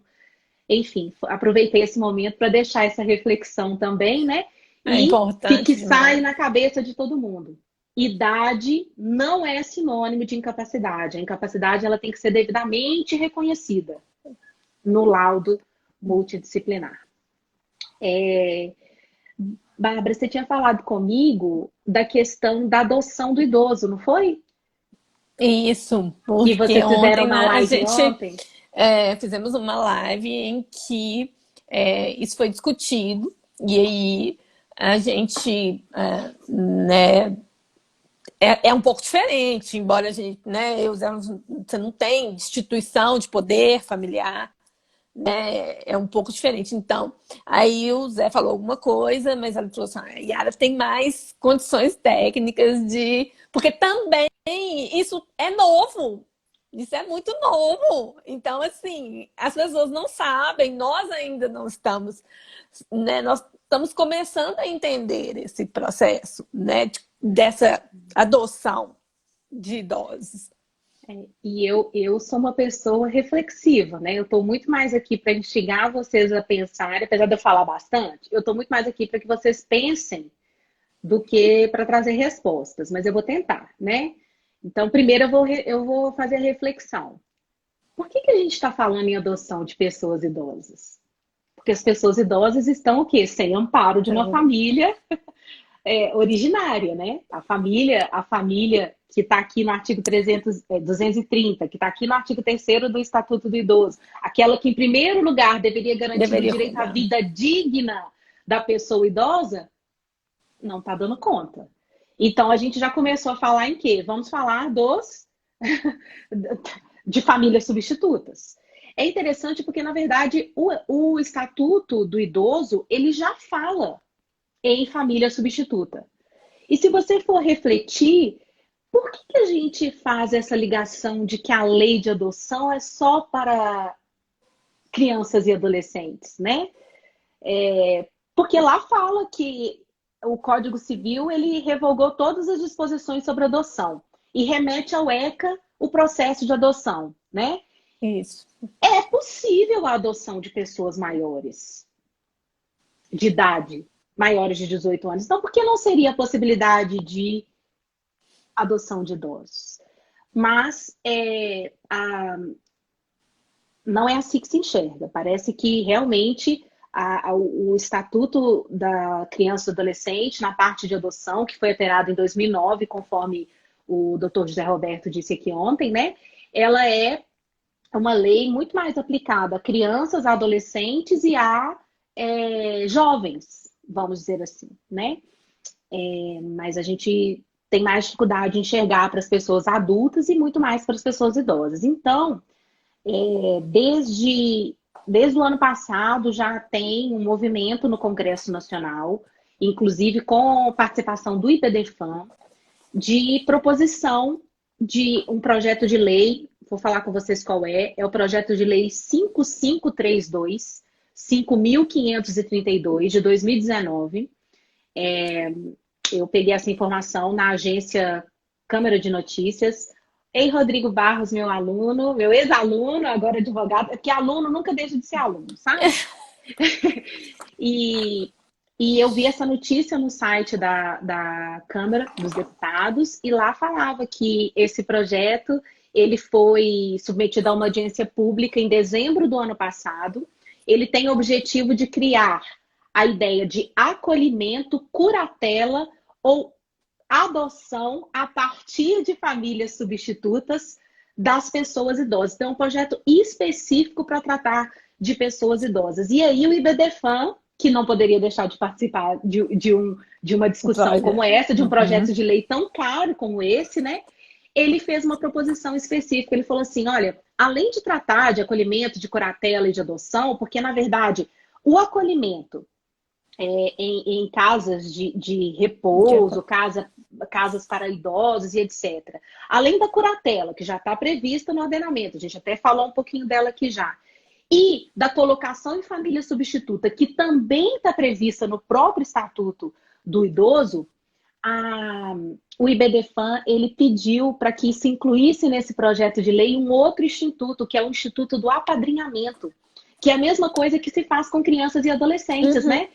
enfim, aproveitei esse momento para deixar essa reflexão também, né? É importante que sai na cabeça de todo mundo. Idade não é sinônimo de incapacidade. A incapacidade ela tem que ser devidamente reconhecida no laudo multidisciplinar. Bárbara, você tinha falado comigo da questão da adoção do idoso, não foi? Isso, Que vocês fizeram ontem na live ontem. Fizemos uma live em que isso foi discutido, e aí a gente, né, é um pouco diferente, embora a gente, né, você não tem instituição de poder familiar, né, é um pouco diferente. Então, aí o Zé falou alguma coisa, mas ela falou assim, a Yara tem mais condições técnicas porque também isso é novo, isso é muito novo. Então, assim, as pessoas não sabem, nós ainda não estamos, né, nós estamos começando a entender esse processo, né, dessa adoção de idosos. E eu sou uma pessoa reflexiva, né? Eu estou muito mais aqui para instigar vocês a pensar, apesar de eu falar bastante, eu estou muito mais aqui para que vocês pensem do que para trazer respostas, mas eu vou tentar, né? Então, primeiro eu vou fazer a reflexão. Por que a gente está falando em adoção de pessoas idosas? Porque as pessoas idosas estão o quê? Sem amparo de uma família originária, né? A família que está aqui no artigo 230, que está aqui no artigo 3º do Estatuto do Idoso, aquela que, em primeiro lugar, deveria garantir o direito à vida digna da pessoa idosa, não está dando conta. Então, a gente já começou a falar em quê? Vamos falar de famílias substitutas. É interessante porque, na verdade, o Estatuto do Idoso, ele já fala em família substituta. E se você for refletir, por que a gente faz essa ligação de que a lei de adoção é só para crianças e adolescentes, né? Porque lá fala que o Código Civil ele revogou todas as disposições sobre adoção e remete ao ECA o processo de adoção, né? Isso. É possível a adoção de pessoas maiores de idade, maiores de 18 anos. Então, por que não seria a possibilidade de adoção de idosos? Mas não é assim que se enxerga. Parece que realmente o Estatuto da Criança e do Adolescente, na parte de adoção, que foi alterado em 2009, conforme o Dr. José Roberto disse aqui ontem, né? Ela é uma lei muito mais aplicada a crianças, a adolescentes e a jovens. vamos dizer assim, né? Mas a gente tem mais dificuldade de enxergar para as pessoas adultas e muito mais para as pessoas idosas. Então, desde o ano passado já tem um movimento no Congresso Nacional, inclusive com participação do IBDFAM, de proposição de um projeto de lei, vou falar com vocês qual é o projeto de lei 5532, 5.532, de 2019. Eu peguei essa informação na agência Câmara de Notícias. Ei, Rodrigo Barros, meu aluno, meu ex-aluno, agora advogado, porque aluno nunca deixa de ser aluno, sabe? E eu vi essa notícia no site da Câmara dos Deputados e lá falava que esse projeto ele foi submetido a uma audiência pública em dezembro do ano passado. Ele tem o objetivo de criar a ideia de acolhimento, curatela ou adoção a partir de famílias substitutas das pessoas idosas. Então, é um projeto específico para tratar de pessoas idosas. E aí o IBDFAM, que não poderia deixar de participar de uma discussão como essa, de um projeto de lei tão caro como esse, né? Ele fez uma proposição específica. Ele falou assim, olha, além de tratar de acolhimento, de curatela e de adoção, porque, na verdade, o acolhimento em casas de repouso, casas para idosos e etc. Além da curatela, que já está prevista no ordenamento, a gente até falou um pouquinho dela aqui já. E da colocação em família substituta, que também está prevista no próprio Estatuto do Idoso, o IBDFAM ele pediu para que se incluísse nesse projeto de lei um outro instituto, que é o Instituto do Apadrinhamento, que é a mesma coisa que se faz com crianças e adolescentes, né?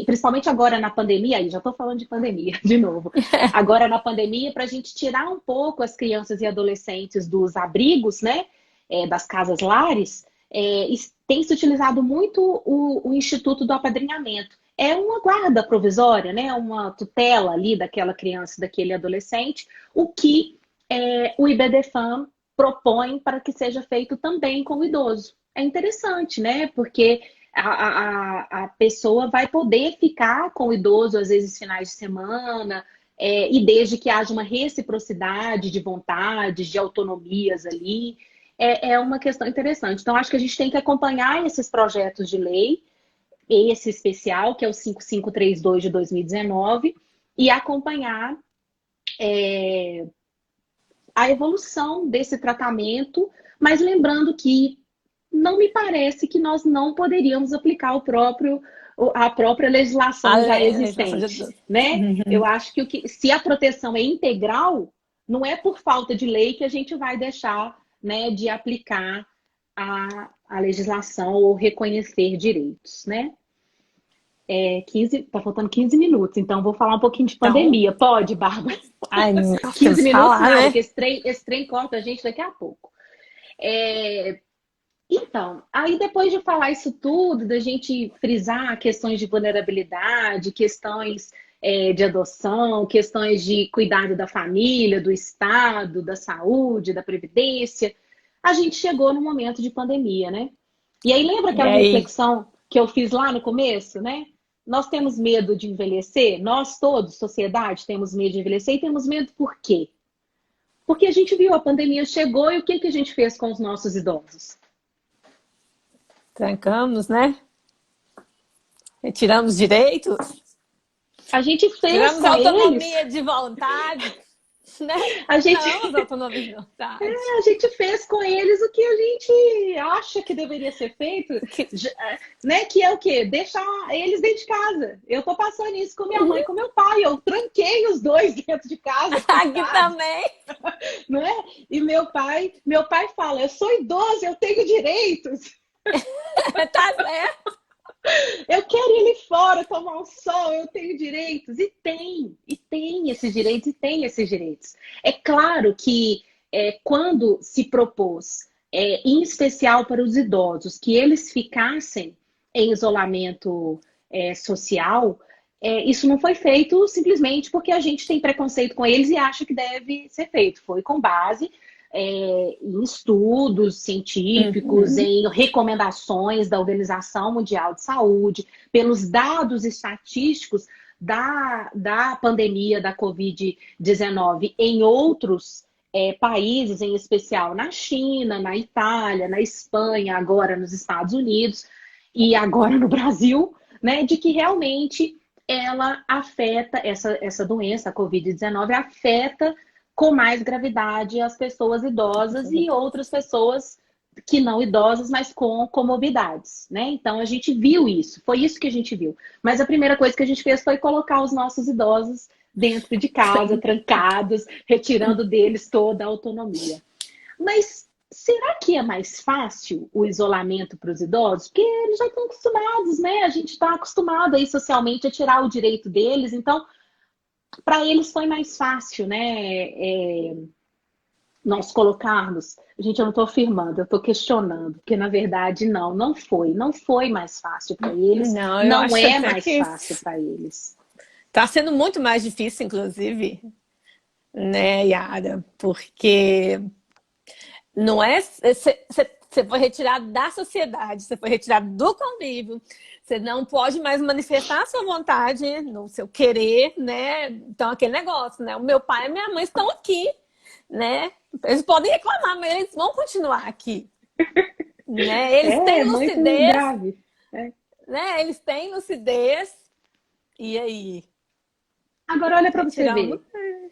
Principalmente agora na pandemia, aí já estou falando de pandemia de novo. Agora na pandemia, para a gente tirar um pouco as crianças e adolescentes dos abrigos, né? Das casas lares, tem se utilizado muito o Instituto do Apadrinhamento. É uma guarda provisória, né? Uma tutela ali daquela criança, daquele adolescente, o que o IBDFAM propõe para que seja feito também com o idoso. É interessante, né? Porque a pessoa vai poder ficar com o idoso, às vezes, finais de semana, e desde que haja uma reciprocidade de vontades, de autonomias ali, é uma questão interessante. Então, acho que a gente tem que acompanhar esses projetos de lei, esse especial, que é o 5532 de 2019, e acompanhar a evolução desse tratamento, mas lembrando que não me parece que nós não poderíamos aplicar a própria legislação já existente, né? Eu acho que se a proteção é integral, não é por falta de lei que a gente vai deixar, né, de aplicar a legislação ou reconhecer direitos, né? Tá faltando 15 minutos, então vou falar um pouquinho de pandemia. Então, pode, Bárbara? 15 minutos falar, nada, né? Porque esse trem corta a gente daqui a pouco. Então, aí depois de falar isso tudo, da gente frisar questões de vulnerabilidade, questões de adoção, questões de cuidado da família, do Estado, da saúde, da previdência, a gente chegou no momento de pandemia, né? E aí lembra aquela reflexão que eu fiz lá no começo, né? Nós temos medo de envelhecer, nós todos, sociedade, temos medo de envelhecer e temos medo por quê? Porque a gente viu, a pandemia chegou e o que a gente fez com os nossos idosos? Trancamos, né? Retiramos direitos. A gente fez tiramos autonomia de vontade, né? A gente... Não, autonomia de vontade. A gente fez com eles o que a gente acha que deveria ser feito, né? Que é o quê? Deixar eles dentro de casa. Eu tô passando isso com minha mãe e com meu pai. Eu tranquei os dois dentro de casa. Aqui também. Não é? E meu pai fala, eu sou idoso, eu tenho direitos. Tá certo. Eu quero ir ali fora, tomar um sol, eu tenho direitos. E tem esses direitos. É claro que quando se propôs, em especial para os idosos, que eles ficassem em isolamento social, isso não foi feito simplesmente porque a gente tem preconceito com eles e acha que deve ser feito. Foi com base em estudos científicos, Uhum. em recomendações da Organização Mundial de Saúde, pelos dados estatísticos da pandemia da Covid-19 em outros países, em especial na China, na Itália, na Espanha, agora nos Estados Unidos e agora no Brasil, né, de que realmente ela afeta, essa doença, a Covid-19, afeta com mais gravidade as pessoas idosas e outras pessoas que não idosas, mas com comorbidades, né? Então a gente viu isso, foi isso que a gente viu. Mas a primeira coisa que a gente fez foi colocar os nossos idosos dentro de casa, trancados, retirando deles toda a autonomia. Mas será que é mais fácil o isolamento para os idosos? Porque eles já estão acostumados, né? A gente está acostumado aí socialmente a tirar o direito deles, então para eles foi mais fácil, né? Nós colocarmos. Gente, eu não estou afirmando, eu estou questionando, porque na verdade não foi mais fácil para eles, Não, eu não acho é até mais que fácil para eles. está sendo muito mais difícil, inclusive, né, Yara? Porque não é. Você foi retirado da sociedade, você foi retirado do convívio, você não pode mais manifestar a sua vontade, no seu querer, né? Então, aquele negócio, né? O meu pai e a minha mãe estão aqui, né? Eles podem reclamar, mas eles vão continuar aqui, né? Eles É têm muito lucidez, grave. É. né? Eles têm lucidez. E aí? Agora olha para Vai você tirar uma? ver.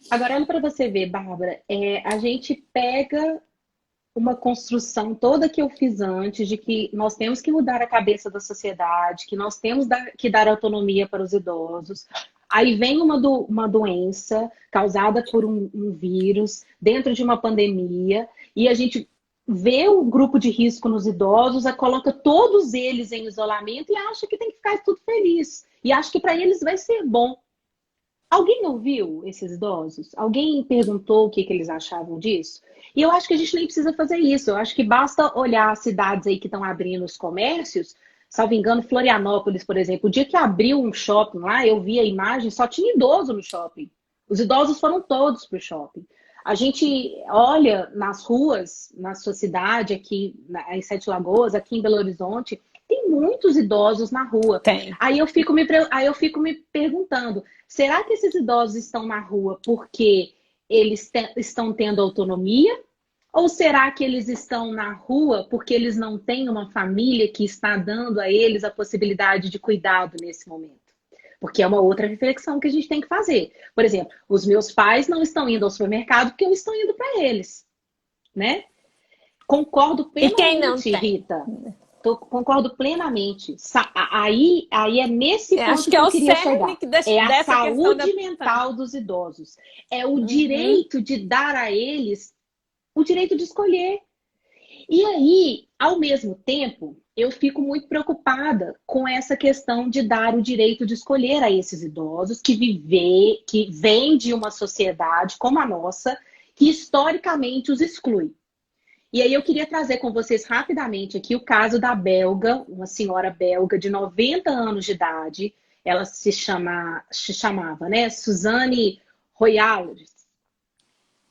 Agora olha para você ver, Bárbara. A gente pega uma construção toda que eu fiz antes de que nós temos que mudar a cabeça da sociedade, que nós temos que dar autonomia para os idosos. Aí vem uma doença causada por um vírus dentro de uma pandemia e a gente vê o grupo de risco nos idosos, coloca todos eles em isolamento e acha que tem que ficar tudo feliz. E acha que para eles vai ser bom. Alguém ouviu esses idosos? Alguém perguntou o que eles achavam disso? E eu acho que a gente nem precisa fazer isso. Eu acho que basta olhar as cidades aí que estão abrindo os comércios. Salvo engano, Florianópolis, por exemplo, o dia que abriu um shopping lá, eu vi a imagem, só tinha idoso no shopping. Os idosos foram todos para o shopping. A gente olha nas ruas, na sua cidade, aqui em Sete Lagoas, aqui em Belo Horizonte, tem muitos idosos na rua. Tem. Aí eu fico me perguntando, será que esses idosos estão na rua porque eles estão tendo autonomia? Ou será que eles estão na rua porque eles não têm uma família que está dando a eles a possibilidade de cuidado nesse momento? Porque é uma outra reflexão que a gente tem que fazer. Por exemplo, os meus pais não estão indo ao supermercado porque eu estou indo para eles, né? Concordo E quem não plenamente, tem? Rita. Concordo plenamente. Aí é nesse Acho ponto que que é eu o queria cerne chegar. É a dessa questão da. saúde mental dos idosos. É o Uhum. direito de dar a eles o direito de escolher. E aí, ao mesmo tempo, eu fico muito preocupada com essa questão de dar o direito de escolher a esses idosos que vêm de uma sociedade como a nossa, que historicamente os exclui. E aí eu queria trazer com vocês rapidamente aqui o caso da belga, uma senhora belga de 90 anos de idade. Ela se chamava, né, Suzanne Royales.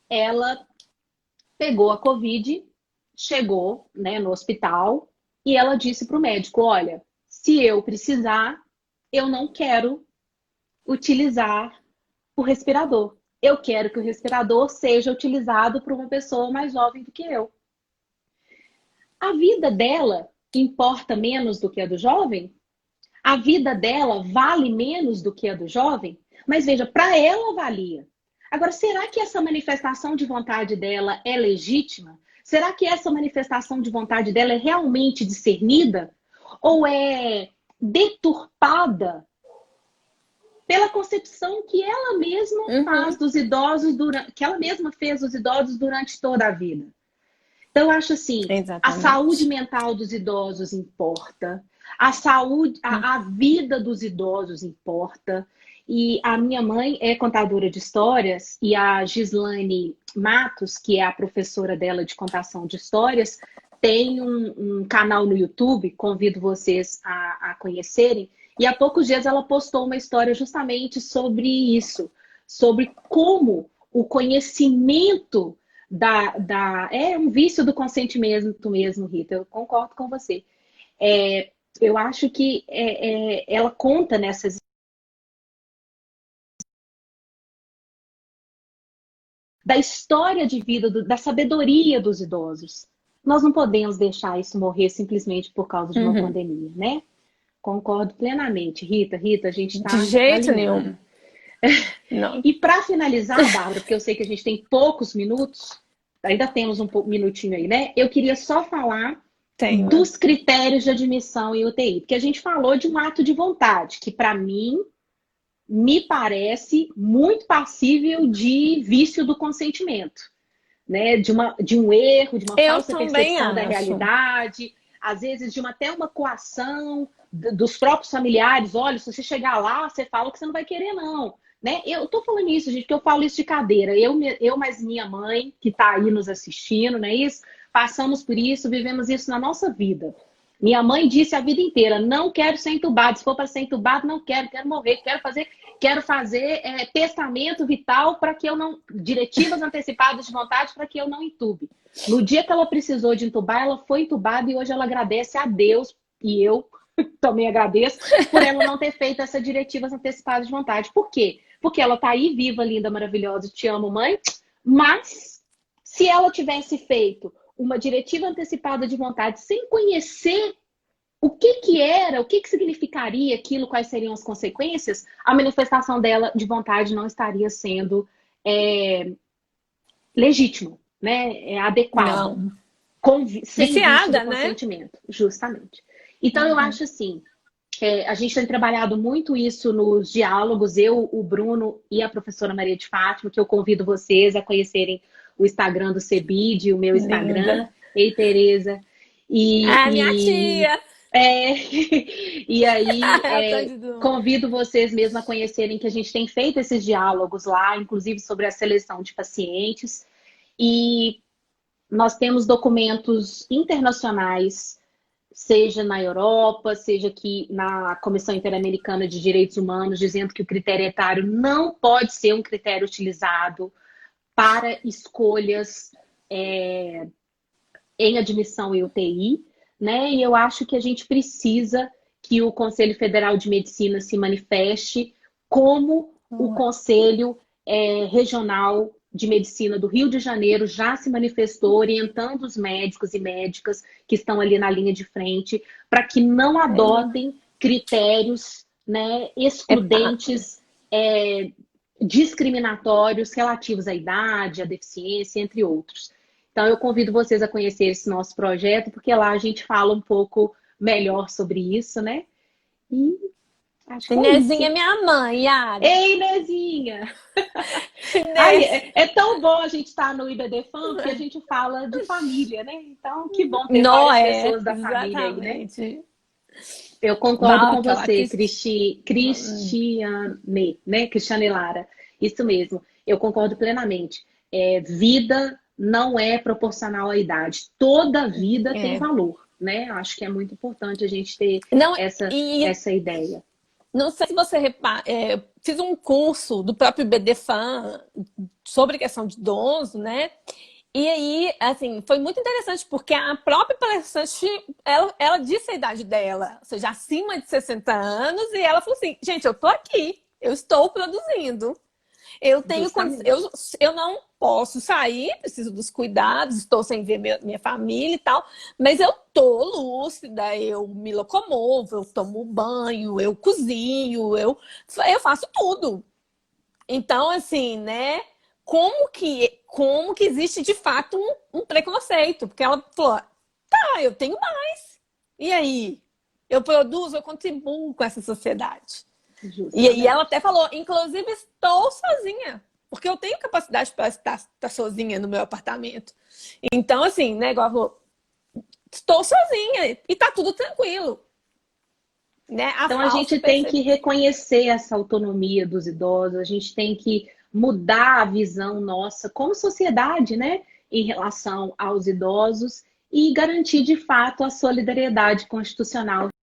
Ela pegou a Covid, chegou, né, no hospital e ela disse para o médico: olha, se eu precisar, eu não quero utilizar o respirador. Eu quero que o respirador seja utilizado por uma pessoa mais jovem do que eu. A vida dela importa menos do que a do jovem? A vida dela vale menos do que a do jovem? Mas veja, para ela valia. Agora, será que essa manifestação de vontade dela é legítima? Será que essa manifestação de vontade dela é realmente discernida? Ou é deturpada pela concepção que ela mesma faz Uhum. dos idosos que ela mesma fez dos idosos durante toda a vida? Então, eu acho assim, a saúde Exatamente. mental dos idosos importa, a saúde, a vida dos idosos importa. E a minha mãe é contadora de histórias e a Gislane Matos, que é a professora dela de contação de histórias, tem um canal no YouTube, convido vocês a conhecerem. E há poucos dias ela postou uma história justamente sobre isso, sobre como o conhecimento É um vício do consentimento mesmo, Rita. Eu concordo com você. Eu acho que ela conta nessas da história de vida, da sabedoria dos idosos. Nós não podemos deixar isso morrer simplesmente por causa de uma Uhum. pandemia, né? Concordo plenamente, Rita. Rita, a gente De está jeito alinhada. nenhum. Não. E para finalizar, Bárbara, porque eu sei que a gente tem poucos minutos, ainda temos um minutinho aí, né? Eu queria só falar Tenho. dos critérios de admissão em UTI, porque a gente falou de um ato de vontade, que para mim me parece muito passível de vício do consentimento, né? De um erro, de uma Eu falsa também percepção da acho. realidade, às vezes de até uma coação dos próprios familiares. Olha, se você chegar lá, você fala que você não vai querer, não. Né? Eu tô falando isso, gente, porque eu falo isso de cadeira. Eu mais minha mãe, que está aí nos assistindo, não é isso? Passamos por isso, vivemos isso na nossa vida. Minha mãe disse a vida inteira: não quero ser entubado. Se for para ser entubado, não quero, quero morrer, quero fazer testamento vital para que eu não. Diretivas antecipadas de vontade para que eu não entube. No dia que ela precisou de entubar, ela foi entubada e hoje ela agradece a Deus, e eu também agradeço, por ela não ter feito essas diretivas antecipadas de vontade. Por quê? Porque ela tá aí viva, linda, maravilhosa, te amo, mãe, mas se ela tivesse feito uma diretiva antecipada de vontade sem conhecer o que que era, o que que significaria aquilo, quais seriam as consequências, a manifestação dela de vontade não estaria sendo legítima, né? Adequada, Não. sem vício do Viciada, né? consentimento, justamente. Então, eu Uhum. acho assim, a gente tem trabalhado muito isso nos diálogos, eu, o Bruno e a professora Maria de Fátima, que eu convido vocês a conhecerem o Instagram do CEBID, o meu Instagram. Linda. Ei, Tereza. Ah, minha E, tia! é, e aí, Eu tô de dúvida. convido vocês mesmo a conhecerem que a gente tem feito esses diálogos lá, inclusive sobre a seleção de pacientes. E nós temos documentos internacionais, seja na Europa, seja aqui na Comissão Interamericana de Direitos Humanos, dizendo que o critério etário não pode ser um critério utilizado para escolhas em admissão em UTI, né? E eu acho que a gente precisa que o Conselho Federal de Medicina se manifeste como o Conselho Regional de Medicina do Rio de Janeiro já se manifestou, orientando os médicos e médicas que estão ali na linha de frente, para que não adotem critérios, né, Etário. excludentes, discriminatórios relativos à idade, à deficiência, entre outros. Então, eu convido vocês a conhecer esse nosso projeto, porque lá a gente fala um pouco melhor sobre isso, né? E acho que é Inezinha isso. é minha mãe, Yara. Ei, Nezinha! Ai, Inês. é tão bom a gente estar no IBD Fan, porque a gente fala de família, né? Então, que bom ter Não várias é, pessoas da família aí, né? exatamente. Eu concordo Val, com aquela você, que. Cristiane, né? Cristiane Lara. Isso mesmo, eu concordo plenamente. Vida não é proporcional à idade. Toda vida tem É. valor, né? Acho que é muito importante a gente ter Não, e essa ideia. não sei se você repara, fiz um curso do próprio BDFAN sobre questão de idoso, né? E aí, assim, foi muito interessante, porque a própria palestrante, ela disse a idade dela, ou seja, acima de 60 anos, e ela falou assim, gente, eu tô aqui, eu estou produzindo. Eu tenho Justamente. eu não posso sair, preciso dos cuidados, estou sem ver minha família e tal, mas eu tô lúcida, eu me locomovo, eu tomo banho, eu cozinho, eu faço tudo. Então, assim, né? Como que existe de fato um preconceito? Porque ela falou, tá, eu tenho mais. E aí? Eu produzo, eu contribuo com essa sociedade. E ela Justamente. até falou, inclusive estou sozinha, porque eu tenho capacidade para estar sozinha no meu apartamento. Então, assim, né, igual ela falou, estou sozinha e tá tudo tranquilo. Né? A Então, a falsa gente tem percepção. que reconhecer essa autonomia dos idosos, a gente tem que mudar a visão nossa como sociedade, né, em relação aos idosos e garantir de fato a solidariedade constitucional